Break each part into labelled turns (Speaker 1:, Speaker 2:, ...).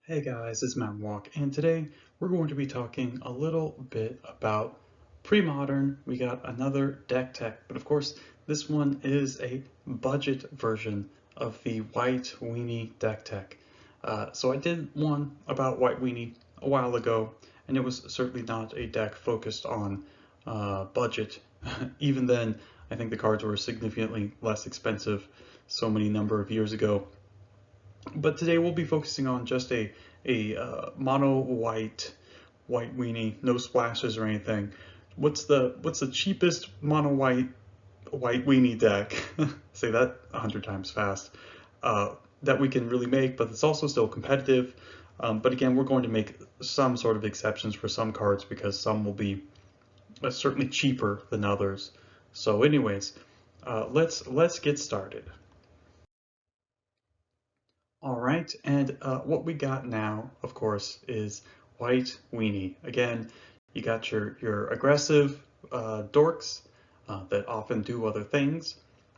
Speaker 1: Hey guys, it's Mountain Walk, and today we're going to be talking a little bit about Premodern. We got another deck tech, but of course, this one is a budget version of the White Weenie deck tech. So I did one about White Weenie a while ago, and it was certainly not a deck focused on budget. Even then, I think the cards were significantly less expensive so many number of years ago. But today we'll be focusing on just a mono white weenie, no splashes or anything. What's the cheapest mono white weenie deck? Say that 100 times fast. That we can really make, but it's also still competitive. But again, we're going to make some sort of exceptions for some cards because some will be certainly cheaper than others. So, anyways, let's get started. All right, and what we got now, of course, is White Weenie. Again, you got your aggressive dorks that often do other things.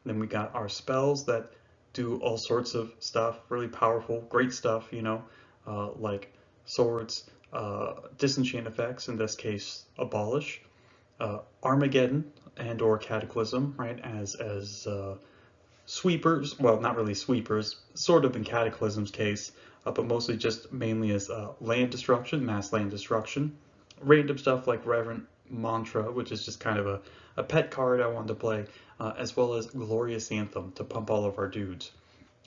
Speaker 1: Then we got our spells that do all sorts of stuff, really powerful, great stuff, like swords, disenchant effects, in this case, abolish, Armageddon and or Cataclysm, right, as sweepers, well, not really sweepers, sort of in Cataclysm's case, but mostly just mainly as land destruction, mass land destruction. Random stuff like Reverent Mantra, which is just kind of a pet card I wanted to play, as well as Glorious Anthem to pump all of our dudes.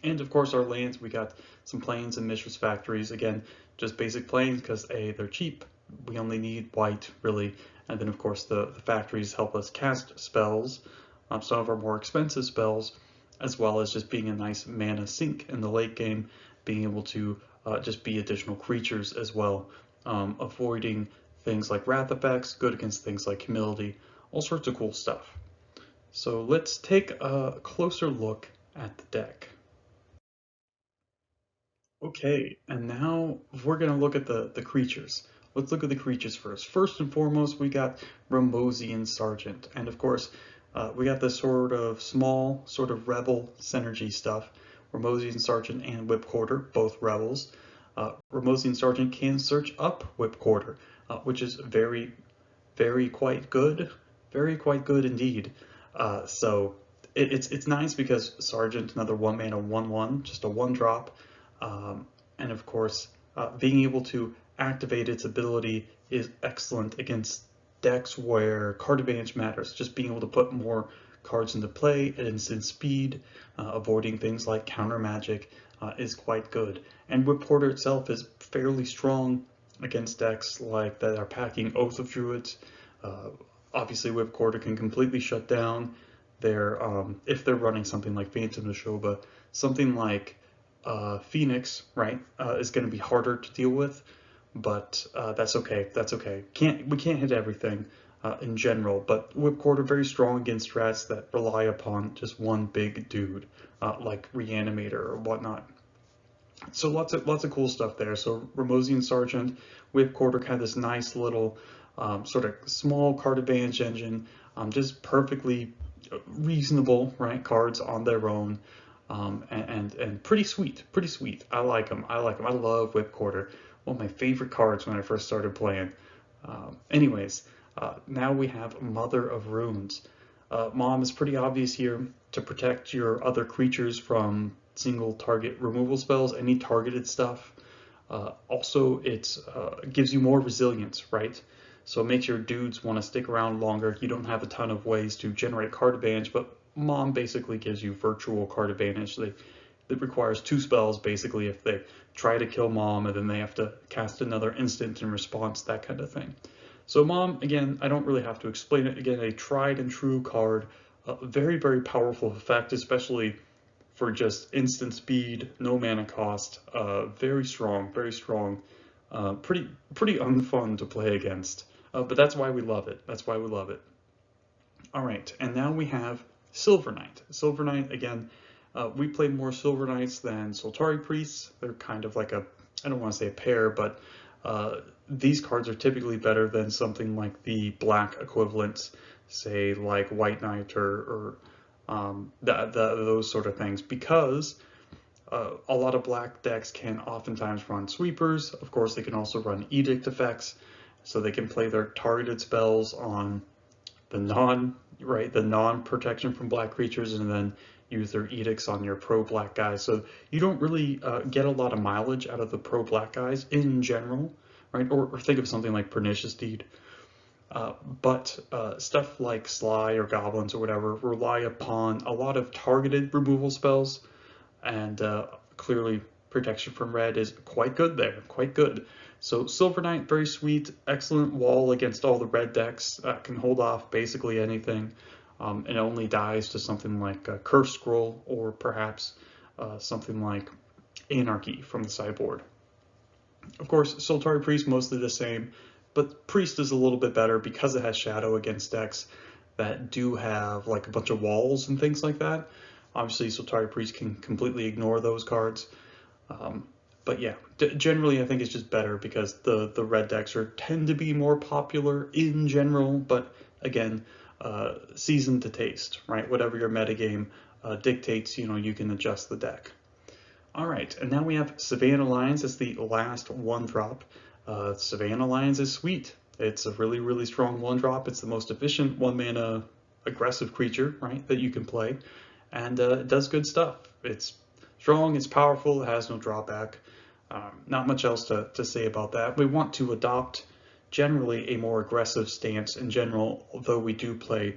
Speaker 1: And of course, our lands, we got some plains and Mishra's factories. Again, just basic plains because A, they're cheap. We only need white, really. And then, of course, the factories help us cast spells, some of our more expensive spells, as well as just being a nice mana sink in the late game, being able to just be additional creatures as well, avoiding things like wrath effects, good against things like humility, all sorts of cool stuff. So let's take a closer look at the deck. Okay, and now we're going to look at the creatures. Let's look at the creatures first. First and foremost, we got Ramosian Sergeant. And of course, we got this sort of small, sort of rebel synergy stuff. Ramosian Sergeant and Whipcorder, both rebels. Ramosian Sergeant can search up Whipcorder, which is very quite good. Very quite good indeed. So it's nice because Sergeant, another 1 mana 1/1, just a 1 drop. And of course, being able to activate its ability is excellent against decks where card advantage matters. Just being able to put more cards into play at instant speed, avoiding things like counter magic, is quite good. And Whip Porter itself is fairly strong against decks like that are packing Oath of Druids. Uh, Obviously, Whip Porter can completely shut down their, if they're running something like Phantom Neshoba, something like Phoenix, right, is going to be harder to deal with, but that's okay. That's okay. We can't hit everything in general, but Whipcord are very strong against strats that rely upon just one big dude, like Reanimator or whatnot. So lots of cool stuff there. So Ramosian Sergeant, Whipcorder had this nice little sort of small card advantage engine, just perfectly reasonable, right, cards on their own, and pretty sweet, pretty sweet. I like them. I like them. I love Whipcorder. One of my favorite cards when I first started playing. Anyways, now we have Mother of Runes. Mom is pretty obvious here to protect your other creatures from single target removal spells, any targeted stuff. Also, it gives you more resilience, right? So it makes your dudes want to stick around longer. You don't have a ton of ways to generate card advantage, but Mom basically gives you virtual card advantage. It requires 2 spells basically if they try to kill Mom and then they have to cast another instant in response, that kind of thing. So Mom, again, I don't really have to explain it. Again, a tried and true card, very powerful effect, especially for just instant speed, no mana cost. Very strong, very strong. Pretty unfun to play against. But that's why we love it. That's why we love it. All right, and now we have Silver Knight. Silver Knight, again, we played more Silver Knights than Soltari Priests. They're kind of like I don't want to say a pair, but these cards are typically better than something like the black equivalents, say like White Knight or those sort of things, because A lot of black decks can oftentimes run sweepers. Of course, they can also run edict effects, so they can play their targeted spells on the non-protection from black creatures, and then use their edicts on your pro-black guys. So you don't really get a lot of mileage out of the pro-black guys in general, right? Or think of something like Pernicious Deed. But stuff like Sly or Goblins or whatever rely upon a lot of targeted removal spells, and clearly protection from red is quite good there, quite good. So Silver Knight, very sweet, excellent wall against all the red decks, can hold off basically anything, and only dies to something like Curse Scroll, or perhaps something like Anarchy from the sideboard. Of course, Solitary Priest, mostly the same, but Priest is a little bit better because it has Shadow against decks that do have like a bunch of walls and things like that. Obviously, Solitary Priest can completely ignore those cards. But yeah, generally I think it's just better because the red decks tend to be more popular in general, but again, season to taste, right? Whatever your metagame dictates, you can adjust the deck. All right, and now we have Savannah Lions as the last one drop. Savannah Lions is sweet. It's a really, really strong one drop. It's the most efficient one mana aggressive creature, right, that you can play, and it does good stuff. It's strong, it's powerful, it has no drawback. Not much else to say about that. We want to adopt generally a more aggressive stance in general, although we do play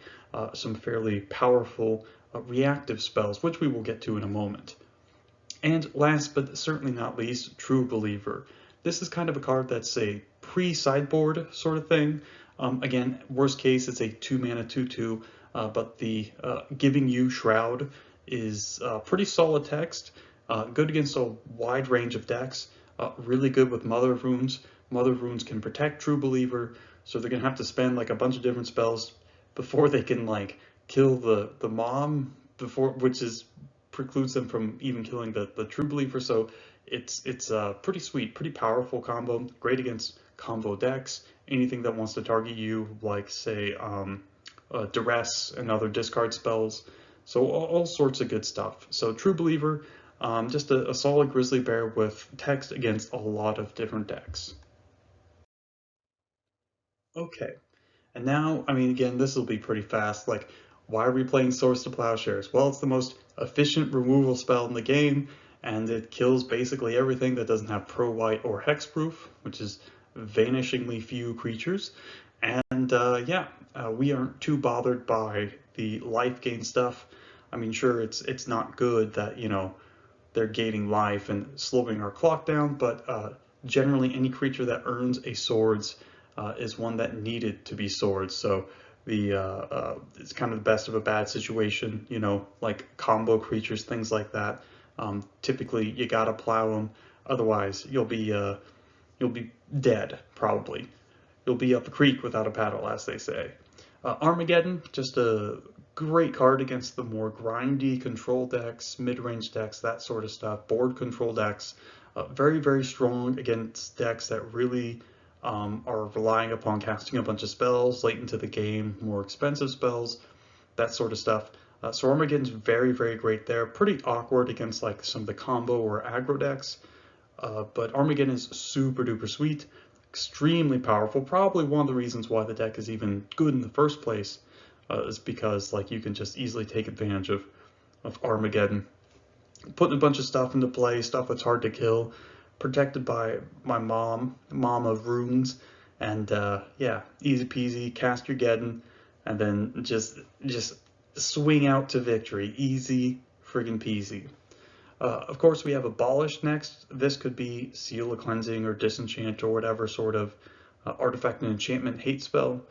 Speaker 1: some fairly powerful reactive spells, which we will get to in a moment. And last but certainly not least, True Believer. This is kind of a card that's a pre-sideboard sort of thing. Again, worst case, it's a 2-mana 2/2, but the Giving You Shroud is pretty solid text, good against a wide range of decks, really good with Mother of Runes. Mother of Runes can protect True Believer, so they're going to have to spend like a bunch of different spells before they can like kill the mom, which precludes them from even killing the True Believer. So it's a pretty sweet, pretty powerful combo, great against combo decks, anything that wants to target you, like say Duress and other discard spells. So all sorts of good stuff. So True Believer, just a solid grizzly bear with text against a lot of different decks. Okay, and now, I mean, again, this will be pretty fast. Like, why are we playing Swords to Plowshares? Well, it's the most efficient removal spell in the game, and it kills basically everything that doesn't have pro-white or hexproof, which is vanishingly few creatures. And yeah, we aren't too bothered by the life gain stuff. I mean, sure, it's not good that, they're gaining life and slowing our clock down, but generally any creature that earns a swords is one that needed to be swords. So it's kind of the best of a bad situation, like combo creatures, things like that. Typically, you gotta plow them, otherwise you'll be dead probably. You'll be up a creek without a paddle, as they say. Armageddon, just a great card against the more grindy control decks, mid-range decks, that sort of stuff, board control decks. Very, very strong against decks that really are relying upon casting a bunch of spells late into the game, more expensive spells, that sort of stuff. So Armageddon's very, very great there. Pretty awkward against like some of the combo or aggro decks, but Armageddon is super duper sweet, extremely powerful. Probably one of the reasons why the deck is even good in the first place is because like you can just easily take advantage of Armageddon. Putting a bunch of stuff into play, stuff that's hard to kill, protected by my mom of runes, and yeah, easy peasy, cast your Geddon, and then just swing out to victory, easy friggin' peasy. Of course, we have Abolish next. This could be Seal of Cleansing or Disenchant or whatever sort of artifact and enchantment hate spell.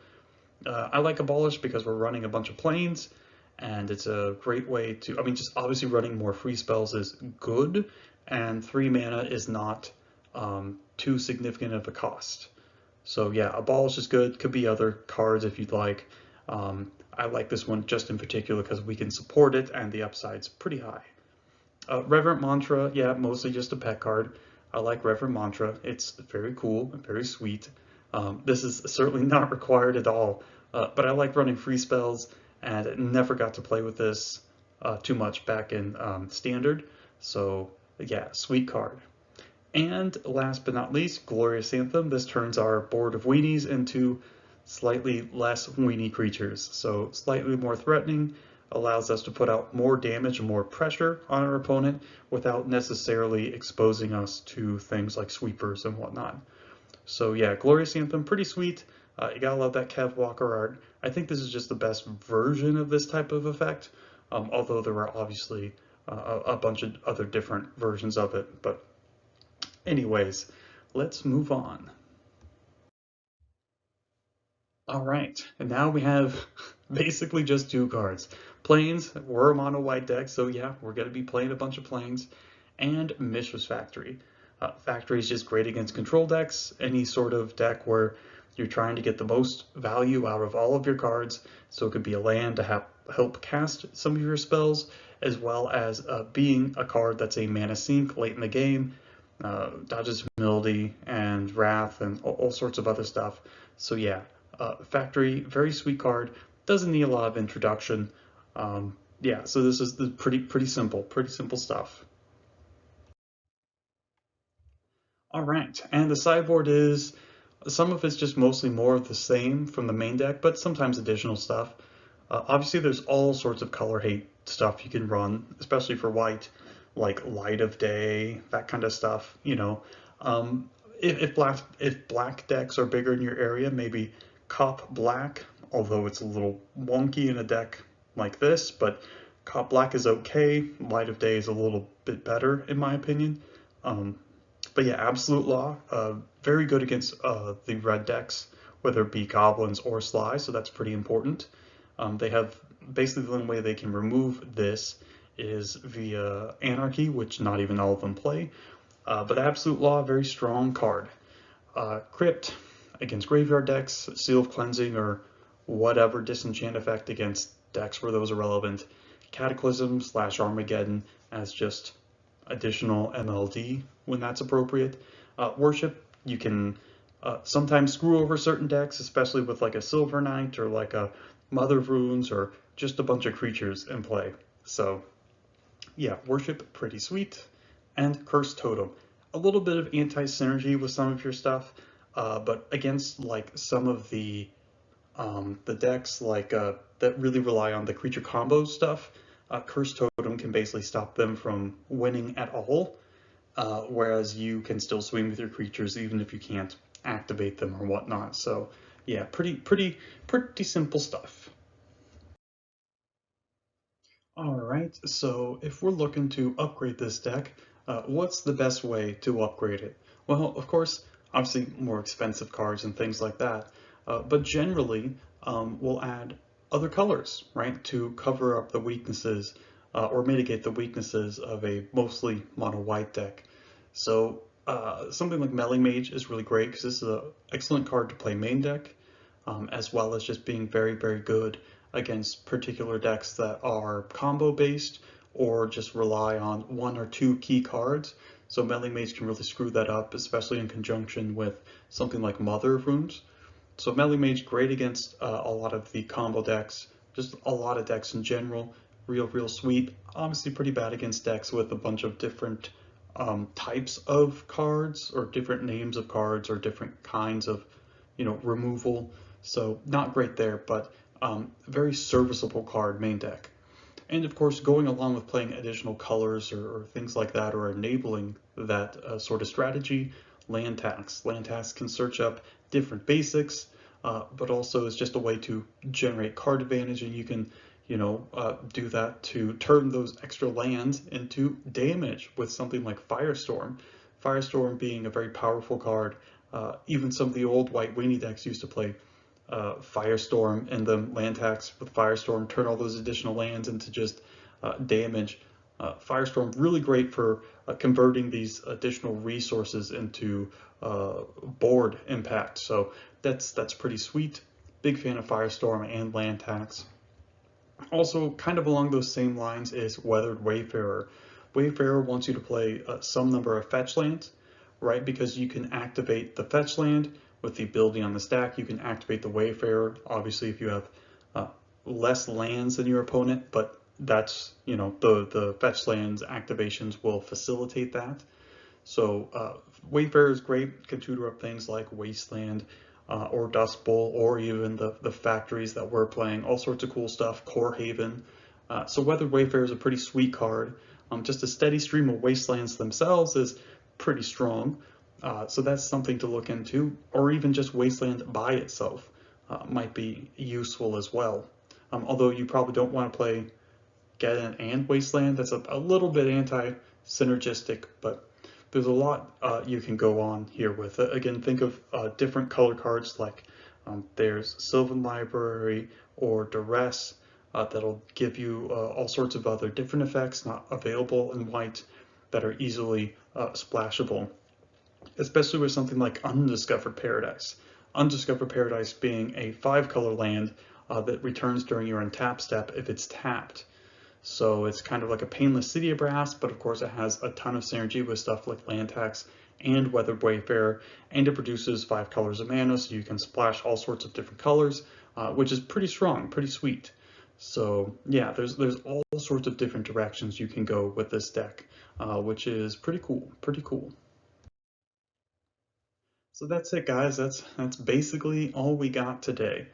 Speaker 1: I like Abolish because we're running a bunch of planes, and it's a great way to, I mean, just obviously running more free spells is good, and 3 mana is not too significant of a cost. So yeah, Abolish is good. Could be other cards if you'd like. I like this one just in particular because we can support it, and the upside's pretty high. Reverent Mantra, yeah, mostly just a pet card. I like Reverent Mantra. It's very cool and very sweet. This is certainly not required at all, but I like running free spells, and never got to play with this too much back in Standard. So Yeah, sweet card. And last but not least, Glorious Anthem. This turns our board of weenies into slightly less weenie creatures. So slightly more threatening, allows us to put out more damage and more pressure on our opponent without necessarily exposing us to things like sweepers and whatnot. So yeah, Glorious Anthem, pretty sweet. You gotta love that Kev Walker art. I think this is just the best version of this type of effect, although there are obviously a bunch of other different versions of it. But anyways, let's move on. All right, and now we have basically just two cards. Planes, we're a mono white deck, so yeah, we're going to be playing a bunch of planes. And Mishra's Factory. Factory is just great against control decks, any sort of deck where you're trying to get the most value out of all of your cards. So it could be a land to help cast some of your spells, as well as being a card that's a mana sink late in the game, dodges Humility and Wrath and all sorts of other stuff. So yeah, Factory, very sweet card, doesn't need a lot of introduction. Yeah, so this is the pretty simple stuff. All right, and the sideboard is, some of it's just mostly more of the same from the main deck, but sometimes additional stuff. Obviously, there's all sorts of color hate stuff you can run, especially for white, like Light of Day, that kind of stuff. You know, if black decks are bigger in your area, maybe Cop Black, although it's a little wonky in a deck like this, but Cop Black is okay. Light of Day is a little bit better in my opinion. Um, but yeah, Absolute Law, very good against the red decks, whether it be goblins or sly, so that's pretty important. They have basically the only way they can remove this is via Anarchy, which not even all of them play. But Absolute Law, very strong card. Crypt against graveyard decks, Seal of Cleansing, or whatever disenchant effect against decks where those are relevant. Cataclysm / Armageddon as just additional MLD when that's appropriate. Worship, you can sometimes screw over certain decks, especially with like a Silver Knight or like a Mother of Runes or just a bunch of creatures in play. So yeah, Worship, pretty sweet. And Curse Totem, a little bit of anti-synergy with some of your stuff, but against like some of the decks like that really rely on the creature combo stuff, Curse Totem can basically stop them from winning at all, whereas you can still swing with your creatures even if you can't activate them or whatnot. So yeah, pretty simple stuff. All right, so if we're looking to upgrade this deck, what's the best way to upgrade it? Well, of course, obviously more expensive cards and things like that, but generally we'll add other colors, right, to cover up the weaknesses or mitigate the weaknesses of a mostly mono white deck. So something like Melee Mage is really great because this is an excellent card to play main deck, as well as just being very good against particular decks that are combo based or just rely on one or two key cards. So Melee Mage can really screw that up, especially in conjunction with something like Mother of Runes. So Melee Mage, great against a lot of the combo decks, just a lot of decks in general, real sweet. Obviously pretty bad against decks with a bunch of different types of cards or different names of cards or different kinds of, removal. So not great there, but very serviceable card main deck. And of course, going along with playing additional colors or things like that, or enabling that sort of strategy, land tax. Land tax can search up different basics, but also is just a way to generate card advantage, and you can, do that to turn those extra lands into damage with something like Firestorm. Firestorm being a very powerful card. Even some of the old white weenie decks used to play Firestorm and then land tax with Firestorm, turn all those additional lands into just damage. Firestorm really great for converting these additional resources into board impact. So that's pretty sweet. Big fan of Firestorm and land tax. Also, kind of along those same lines is Weathered Wayfarer. Wayfarer wants you to play some number of fetch lands, right? Because you can activate the fetch land with the ability on the stack. You can activate the Wayfarer, obviously, if you have less lands than your opponent, but that's, the fetch lands activations will facilitate that. So Wayfarer is great, can tutor up things like Wasteland or Dust Bowl, or even the factories that we're playing, all sorts of cool stuff, Core Haven. So Weathered Wayfarer is a pretty sweet card. Just a steady stream of Wastelands themselves is pretty strong. So that's something to look into, or even just Wasteland by itself might be useful as well. Although you probably don't want to play Ganon and Wasteland, that's a little bit anti-synergistic, but there's a lot you can go on here with it. Again, think of different color cards, like there's Sylvan Library or Duress, that'll give you all sorts of other different effects not available in white that are easily splashable, especially with something like Undiscovered Paradise. Undiscovered Paradise being a 5-color land that returns during your untap step if it's tapped. So it's kind of like a painless City of Brass, but of course it has a ton of synergy with stuff like land tax and Weathered Wayfarer, and it produces 5 colors of mana, so you can splash all sorts of different colors, which is pretty strong, pretty sweet. So yeah, there's all sorts of different directions you can go with this deck, which is pretty cool, pretty cool. So that's it, guys. That's basically all we got today.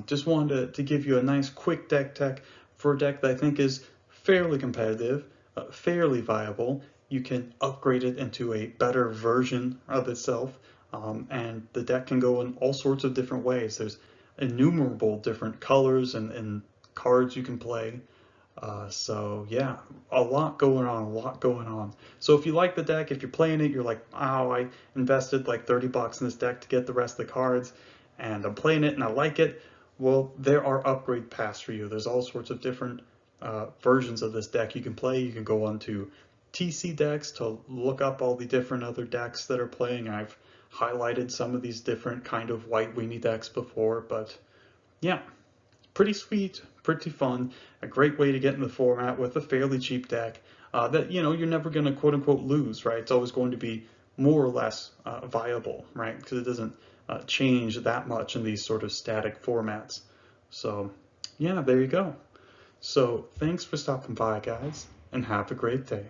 Speaker 1: Just wanted to give you a nice quick deck tech for a deck that I think is fairly competitive, fairly viable. You can upgrade it into a better version of itself, and the deck can go in all sorts of different ways. There's innumerable different colors and cards you can play. So yeah, a lot going on, a lot going on. So if you like the deck, if you're playing it, you're like, oh, I invested like 30 bucks in this deck to get the rest of the cards, and I'm playing it and I like it. Well, there are upgrade paths for you. There's all sorts of different versions of this deck you can play. You can go onto TC decks to look up all the different other decks that are playing. I've highlighted some of these different kind of white weenie decks before, but yeah, pretty sweet, pretty fun, a great way to get in the format with a fairly cheap deck that, you're never going to quote unquote lose, right? It's always going to be more or less viable, right? Because it doesn't change that much in these sort of static formats. So yeah, there you go. So thanks for stopping by, guys, and have a great day.